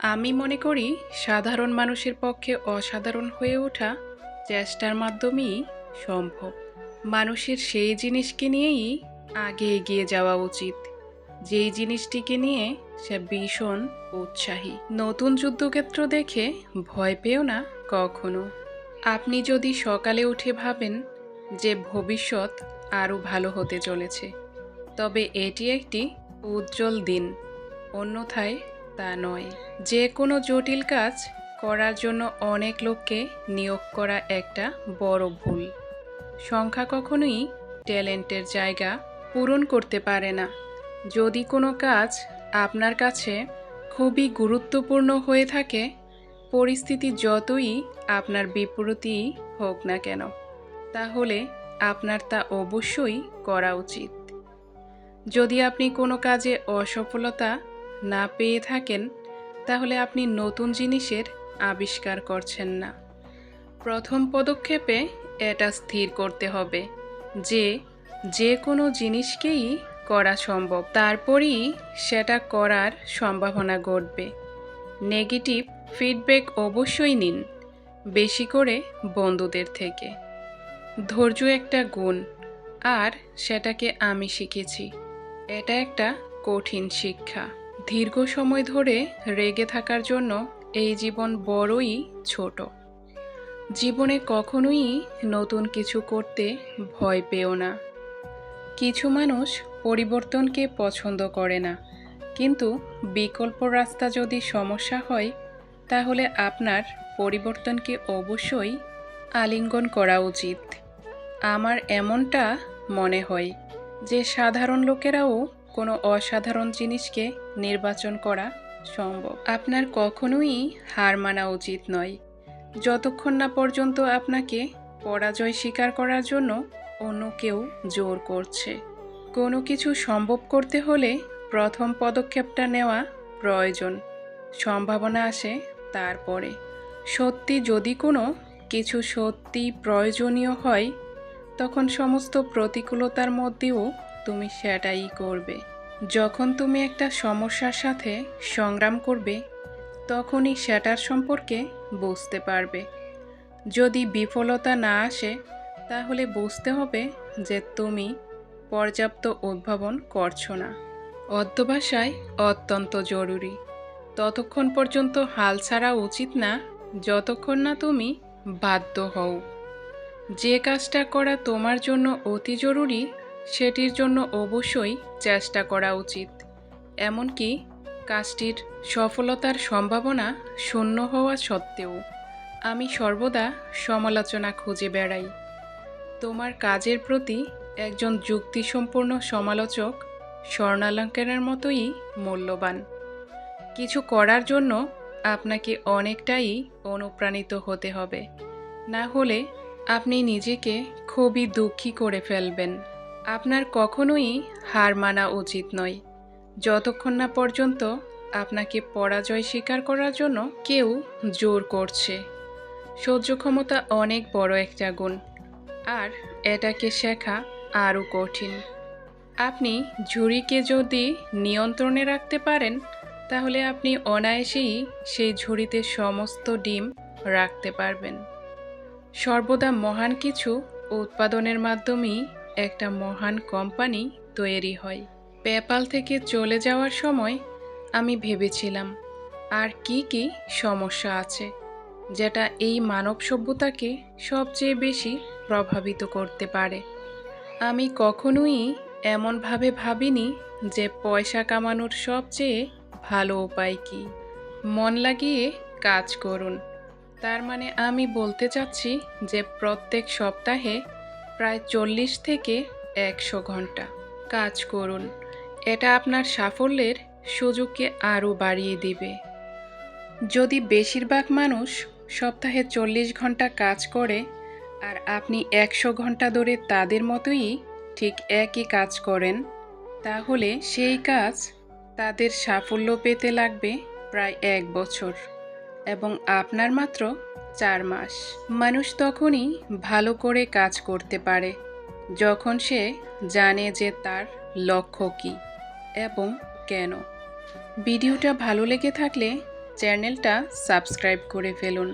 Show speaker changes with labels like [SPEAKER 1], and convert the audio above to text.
[SPEAKER 1] আমি মনে করি সাধারণ মানুষের পক্ষে অসাধারণ হয়ে ওঠা চেষ্টার মাধ্যমেই সম্ভব। মানুষের সেই জিনিসকে নিয়েই আগে এগিয়ে যাওয়া উচিত, যেই জিনিসটিকে নিয়ে সে ভীষণ উৎসাহী। নতুন যুদ্ধক্ষেত্র দেখে ভয় পেও না কখনো। আপনি যদি সকালে উঠে ভাবেন যে ভবিষ্যৎ আরও ভালো হতে চলেছে, তবে এটি একটি উজ্জ্বল দিন, অন্যথায় তা নয়। যে কোনো জটিল কাজ করার জন্য অনেক লোককে নিয়োগ করা একটা বড় ভুল। সংখ্যা কখনোই ট্যালেন্টের জায়গা পূরণ করতে পারে না। যদি কোনো কাজ আপনার কাছে খুবই গুরুত্বপূর্ণ হয়ে থাকে, পরিস্থিতি যতই আপনার বিপরীতই হোক না কেন, তাহলে আপনার তা অবশ্যই করা উচিত। যদি আপনি কোনো কাজে অসফলতা না পেয়ে থাকেন, তাহলে আপনি নতুন জিনিসের আবিষ্কার করছেন না। প্রথম পদক্ষেপে এটা স্থির করতে হবে যে যে কোনো জিনিসকেই করা সম্ভব, তারপরই সেটা করার সম্ভাবনা ঘটবে। নেগেটিভ ফিডব্যাক অবশ্যই নিন, বেশি করে বন্ধুদের থেকে। ধৈর্য একটা গুণ, আর সেটাকে আমি শিখেছি। এটা একটা কঠিন শিক্ষা। দীর্ঘ সময় ধরে রেগে থাকার জন্য এই জীবন বড়ই ছোট। জীবনে কখনোই নতুন কিছু করতে ভয় পেও না। কিছু মানুষ পরিবর্তনকে পছন্দ করে না, কিন্তু বিকল্প রাস্তা যদি সমস্যা হয়, তাহলে আপনার পরিবর্তনকে অবশ্যই আলিঙ্গন করা উচিত। আমার এমনটা মনে হয় যে সাধারণ লোকেরাও কোনো অসাধারণ জিনিসকে নির্বাচন করা সম্ভব। আপনার কখনোই হার মানা উচিত নয়, যতক্ষণ না পর্যন্ত আপনাকে পরাজয় স্বীকার করার জন্য অন্য কেউ জোর করছে। কোনো কিছু সম্ভব করতে হলে প্রথম পদক্ষেপটা নেওয়া প্রয়োজন। সম্ভাবনা আসে তারপরে। সত্যি যদি কোনো কিছু সত্যি প্রয়োজনীয় হয়, তখন সমস্ত প্রতিকূলতার মধ্যেও তুমি সেটাই করবে। যখন তুমি একটা সমস্যার সাথে সংগ্রাম করবে, তখনই সেটার সম্পর্কে বুঝতে পারবে। যদি বিফলতা না আসে, তাহলে বুঝতে হবে যে তুমি পর্যাপ্ত উদ্ভাবন করছো না। অধ্যবসায় অত্যন্ত জরুরি। ততক্ষণ পর্যন্ত হাল ছাড়া উচিত না, যতক্ষণ না তুমি বাধ্য হও। যে কাজটা করা তোমার জন্য অতি জরুরি, সেটির জন্য অবশ্যই চেষ্টা করা উচিত, এমনকি কাজটির সফলতার সম্ভাবনা শূন্য হওয়া সত্ত্বেও। আমি সর্বদা সমালোচনা খুঁজে বেড়াই। তোমার কাজের প্রতি একজন যুক্তিসম্পন্ন সমালোচক স্বর্ণালঙ্কারের মতোই মূল্যবান। কিছু করার জন্য আপনাকে অনেকটাই অনুপ্রাণিত হতে হবে, না হলে আপনি নিজেকে খুবই দুঃখী করে ফেলবেন। আপনার কখনোই হার মানা উচিত নয়, যতক্ষণ না পর্যন্ত আপনাকে পরাজয় স্বীকার করার জন্য কেউ জোর করছে। সহ্য ক্ষমতা অনেক বড় একটা গুণ, আর এটাকে শেখা আরও কঠিন। আপনি ঝুড়িকে যদি নিয়ন্ত্রণে রাখতে পারেন, তাহলে আপনি অনায়াসেই সেই ঝুড়িতে সমস্ত ডিম রাখতে পারবেন। সর্বদা মহান কিছু উৎপাদনের মাধ্যমেই একটা মহান কোম্পানি তৈরি হয়। পেপ্যাল থেকে চলে যাওয়ার সময় আমি ভেবেছিলাম আর কি কি সমস্যা আছে, যেটা এই মানব সভ্যতাকে সবচেয়ে বেশি প্রভাবিত করতে পারে। আমি কখনোই এমনভাবে ভাবিনি যে পয়সা কামানোর সবচেয়ে ভালো উপায় কি। মন লাগিয়ে কাজ করুন। তার মানে আমি বলতে চাচ্ছি যে প্রত্যেক সপ্তাহে প্রায় 40 থেকে 100 ঘন্টা কাজ করুন। এটা আপনার সাফল্যের সুযোগকে আরও বাড়িয়ে দিবে। যদি বেশিরভাগ মানুষ সপ্তাহে 40 ঘন্টা কাজ করে, আর আপনি 100 ঘন্টা ধরে তাদের মতোই ঠিক একই কাজ করেন, তাহলে সেই কাজ তাদের সাফল্য পেতে লাগবে প্রায় 1 বছর, এবং আপনার মাত্র 4 মাস। মানুষ তখনই ভালো করে কাজ করতে পারে যখন সে জানে যে তার লক্ষ্য কী এবং কেন। ভিডিওটা ভালো লেগে থাকলে চ্যানেলটা সাবস্ক্রাইব করে ফেলুন।